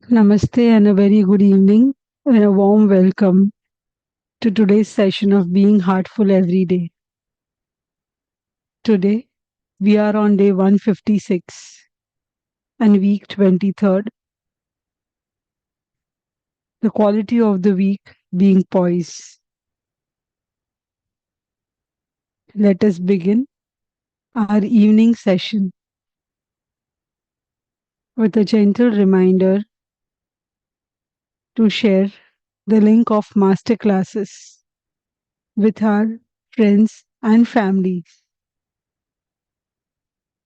Namaste and a very good evening and a warm welcome to today's session of Being Heartful Every Day. Today, we are on day 156 and week 23rd, the quality of the week being poise. Let us begin our evening session with a gentle reminder to share the link of masterclasses with our friends and families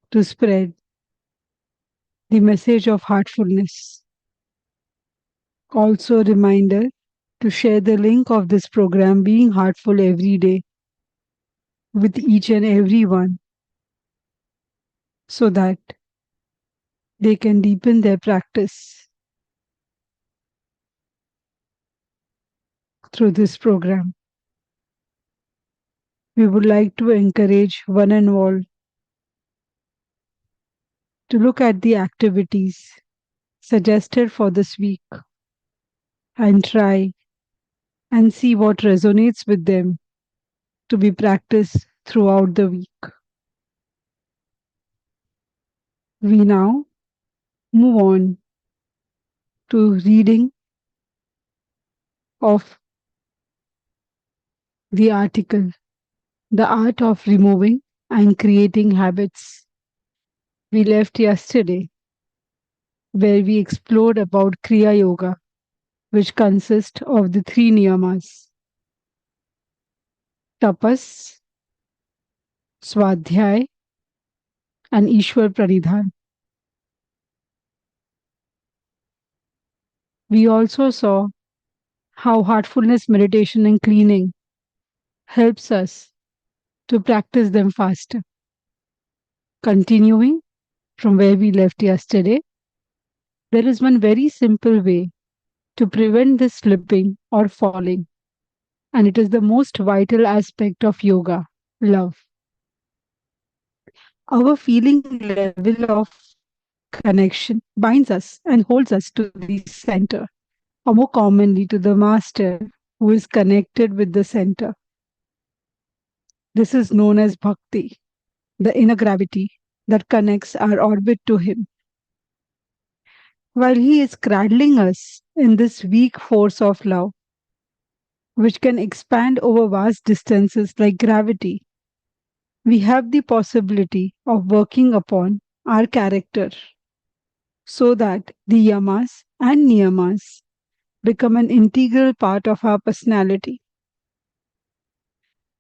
to spread the message of heartfulness. Also, a reminder to share the link of this program Being Heartful Every Day with each and every one so that they can deepen their practice through this program. We would like to encourage one and all to look at the activities suggested for this week and try and see what resonates with them to be practiced throughout the week. We now move on to reading of the article The Art of Removing and Creating Habits. We left yesterday where we explored about Kriya Yoga, which consists of the three niyamas tapas, swadhyay, and Ishwar Pranidhan. We also saw how heartfulness meditation and cleaning helps us to practice them faster. Continuing from where we left yesterday, there is one very simple way to prevent this slipping or falling, and it is the most vital aspect of yoga love. Our feeling level of connection binds us and holds us to the center, or more commonly to the master who is connected with the center. This is known as bhakti, the inner gravity that connects our orbit to him. While he is cradling us in this weak force of love, which can expand over vast distances like gravity, we have the possibility of working upon our character so that the yamas and niyamas become an integral part of our personality.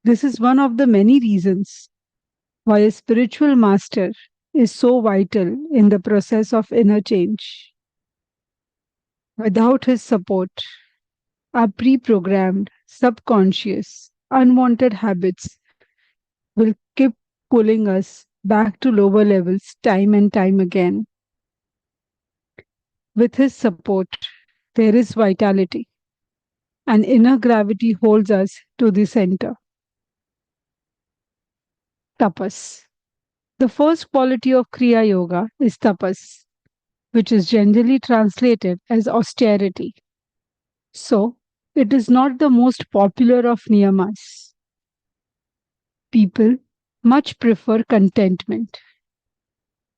This is one of the many reasons why a spiritual master is so vital in the process of inner change. Without his support, our pre programmed, subconscious, unwanted habits will keep pulling us back to lower levels time and time again. With his support, there is vitality, and inner gravity holds us to the center. Tapas. The first quality of Kriya Yoga is tapas, which is generally translated as austerity. So, it is not the most popular of niyamas. People much prefer contentment.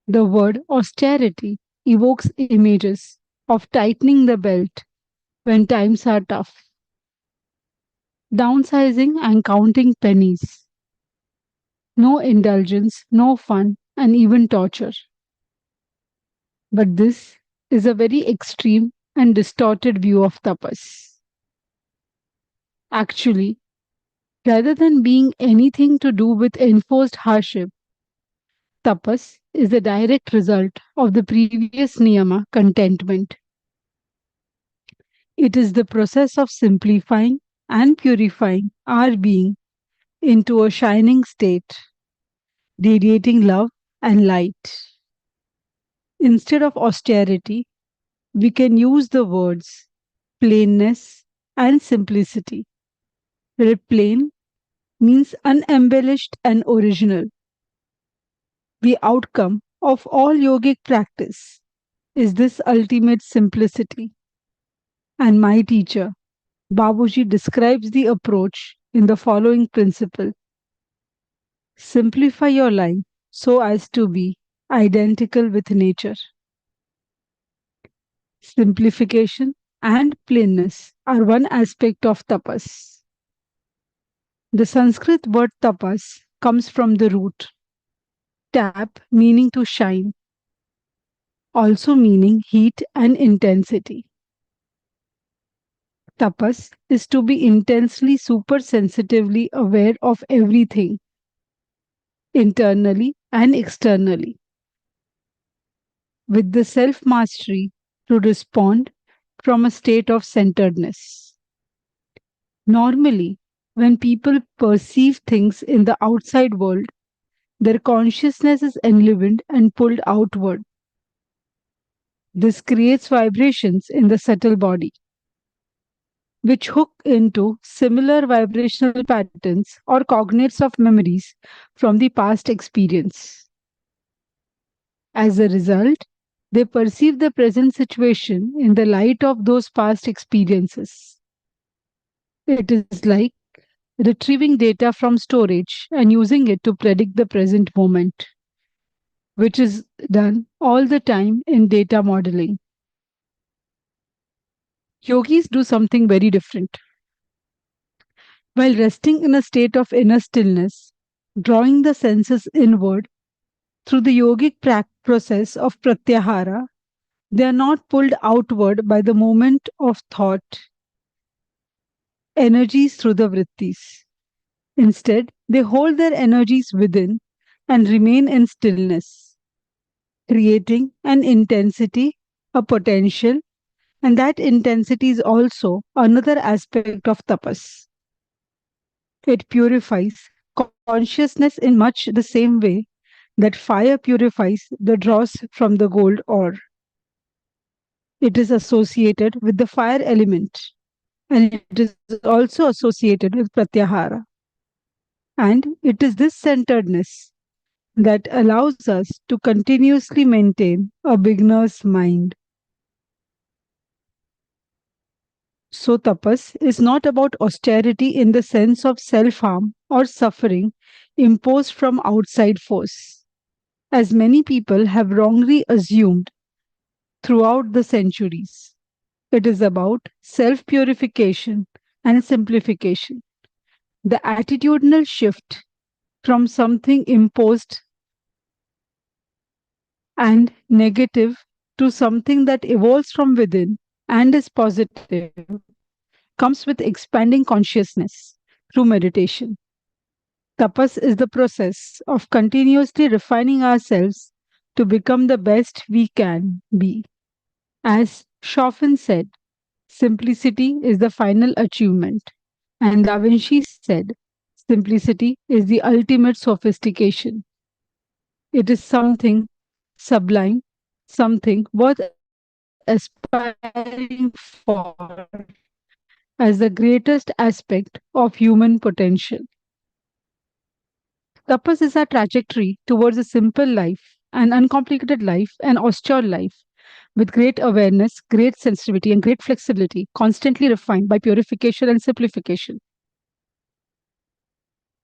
The word austerity evokes images of tightening the belt when times are tough, downsizing and counting pennies, no indulgence, no fun, and even torture. But this is a very extreme and distorted view of tapas. Actually, rather than being anything to do with enforced hardship, tapas is the direct result of the previous niyama, contentment. It is the process of simplifying and purifying our being into a shining state, radiating love and light. Instead of austerity, we can use the words plainness and simplicity. Where plain means unembellished and original, the outcome of all yogic practice, is this ultimate simplicity. And my teacher, Babuji, describes the approach in the following principle: simplify your life so as to be identical with nature. Simplification and plainness are one aspect of tapas. The Sanskrit word tapas comes from the root tap, meaning to shine, also meaning heat and intensity. Tapas is to be intensely supersensitively aware of everything, internally and externally, with the self mastery to respond from a state of centeredness. Normally, when people perceive things in the outside world, their consciousness is enlivened and pulled outward. This creates vibrations in the subtle body, which hook into similar vibrational patterns or cognates of memories from the past experience. As a result, they perceive the present situation in the light of those past experiences. It is like retrieving data from storage and using it to predict the present moment, which is done all the time in data modeling. Yogis do something very different. While resting in a state of inner stillness, drawing the senses inward through the yogic process of pratyahara, they are not pulled outward by the movement of thought, energies through the vrittis. Instead, they hold their energies within and remain in stillness, creating an intensity, a potential, and that intensity is also another aspect of tapas. It purifies consciousness in much the same way that fire purifies the dross from the gold ore. It is associated with the fire element and it is also associated with pratyahara. And it is this centeredness that allows us to continuously maintain a beginner's mind. So, tapas is not about austerity in the sense of self harm or suffering imposed from outside force, as many people have wrongly assumed throughout the centuries. It is about self purification and simplification. The attitudinal shift from something imposed and negative to something that evolves from within and is positive comes with expanding consciousness through meditation. Tapas is the process of continuously refining ourselves to become the best we can be. As Chopin said, simplicity is the final achievement. And Da Vinci said, simplicity is the ultimate sophistication. It is something sublime, something worth aspiring for as the greatest aspect of human potential. Tapas is our trajectory towards a simple life, an uncomplicated life, an austere life, with great awareness, great sensitivity, and great flexibility, constantly refined by purification and simplification.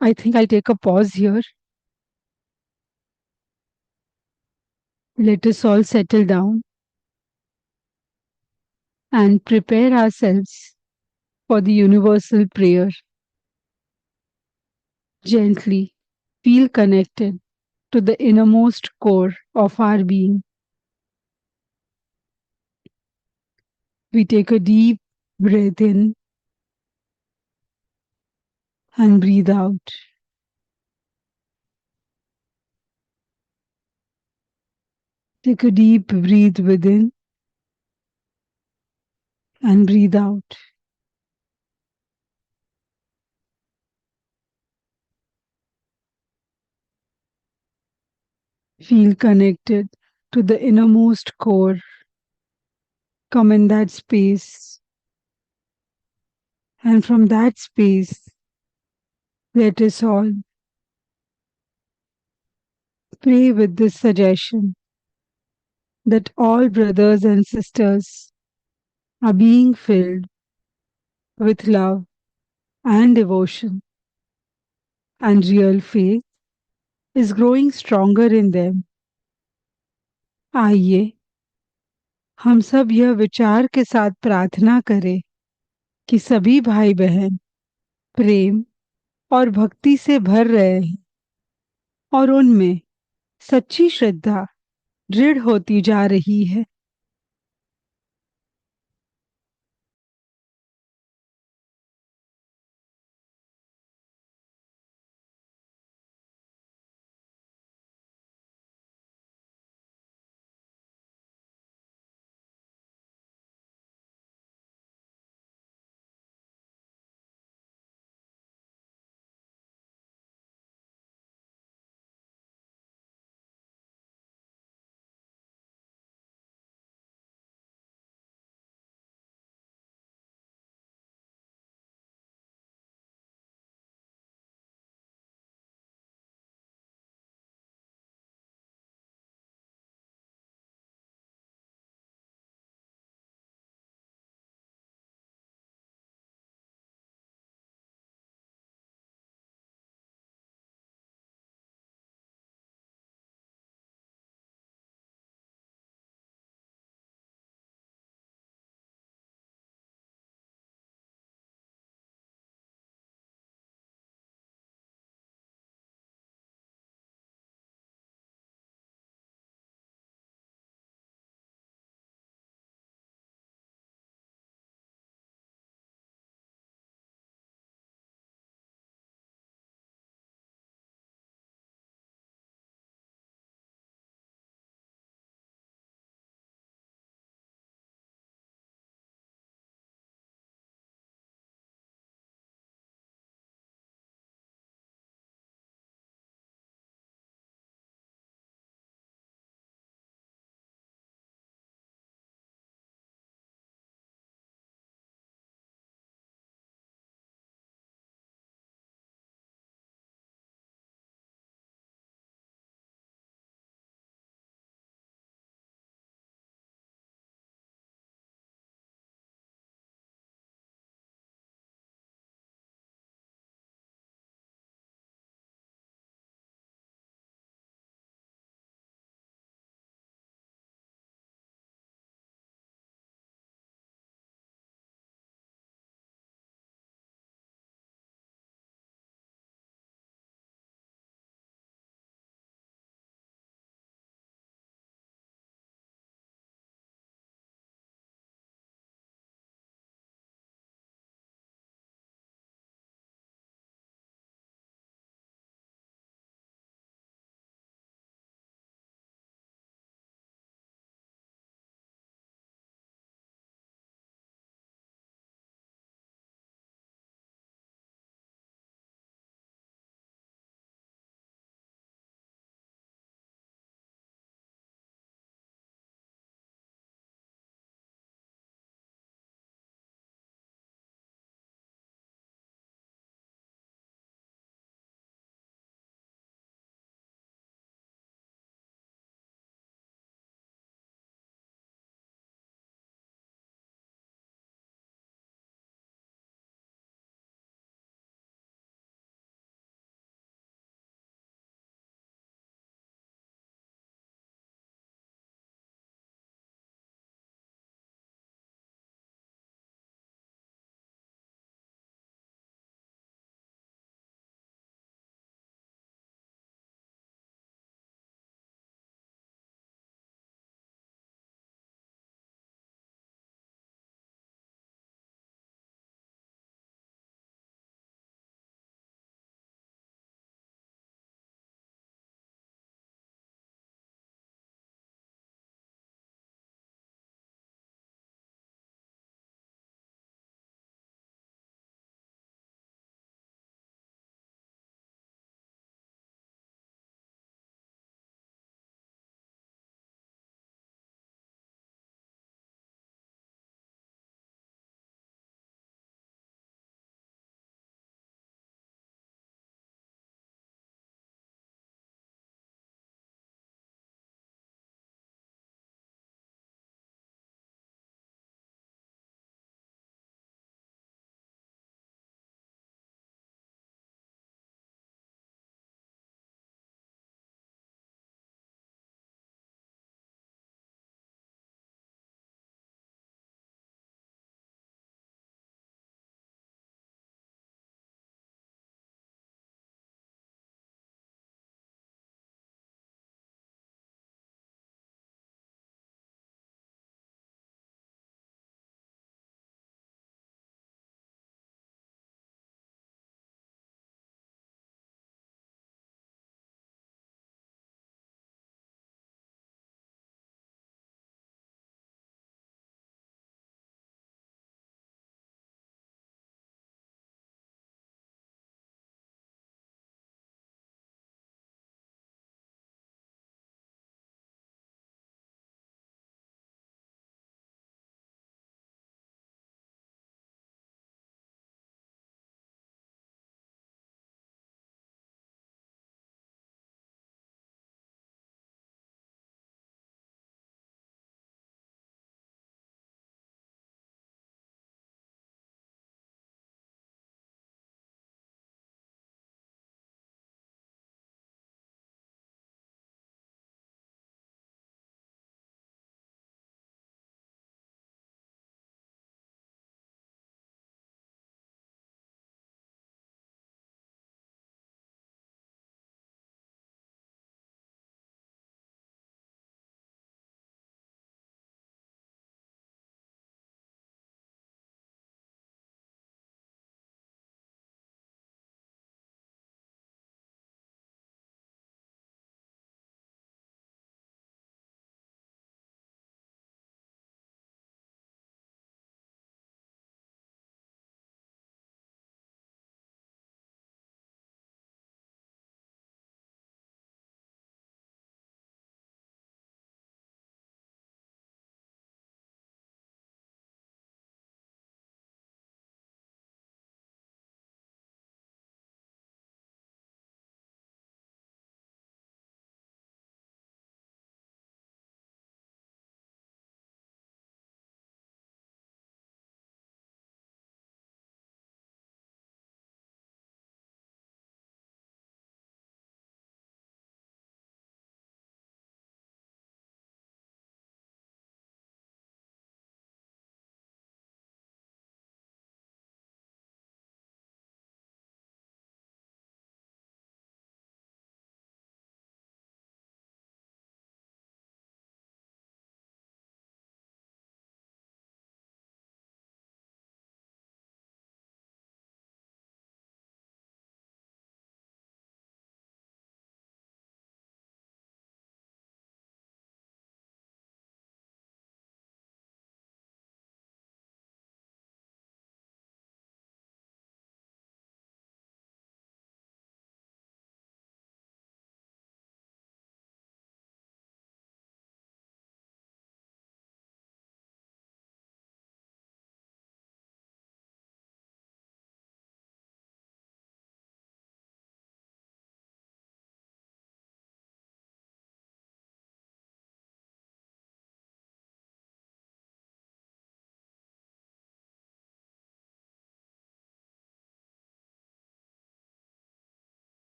I think I'll take a pause here. Let us all settle down and prepare ourselves for the universal prayer. Gently feel connected to the innermost core of our being. We take a deep breath in and breathe out. Take a deep breath within and breathe out. Feel connected to the innermost core. Come in that space, and from that space, let us all pray with this suggestion. that all brothers and sisters are being filled with love and devotion, and real faith is growing stronger in them. आइए हम सब यह विचार के साथ प्रार्थना करें कि सभी भाई बहन प्रेम और भक्ति से भर रहे हैं और उनमें सच्ची श्रद्धा दृढ़ होती जा रही है।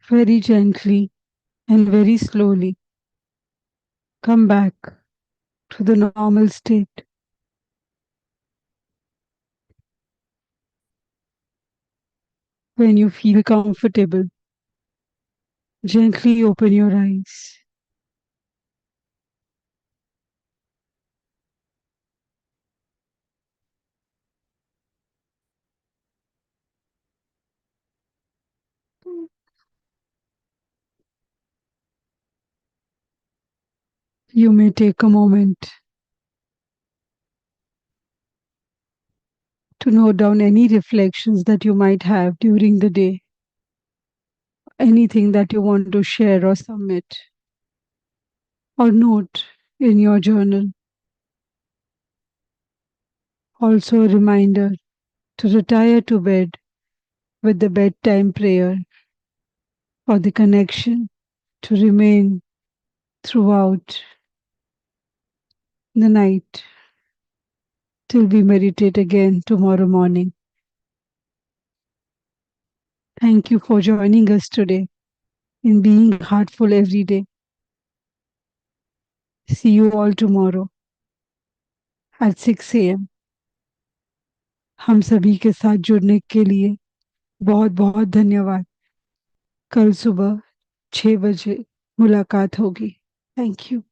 Very gently and very slowly, come back to the normal state. When you feel comfortable, gently open your eyes. You may take a moment to note down any reflections that you might have during the day, anything that you want to share or submit, or note in your journal. Also, a reminder to retire to bed with the bedtime prayer or the connection to remain throughout the night till we meditate again tomorrow morning. Thank you for joining us today in being heartful every day. See you all tomorrow at 6 a.m. हम सभी के साथ जुड़ने के लिए बहुत बहुत धन्यवाद. कल सुबह 6 बजे मुलाकात होगी. Thank you.